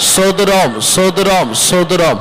స్తోత్రం, స్తోత్రం, స్తోత్రం.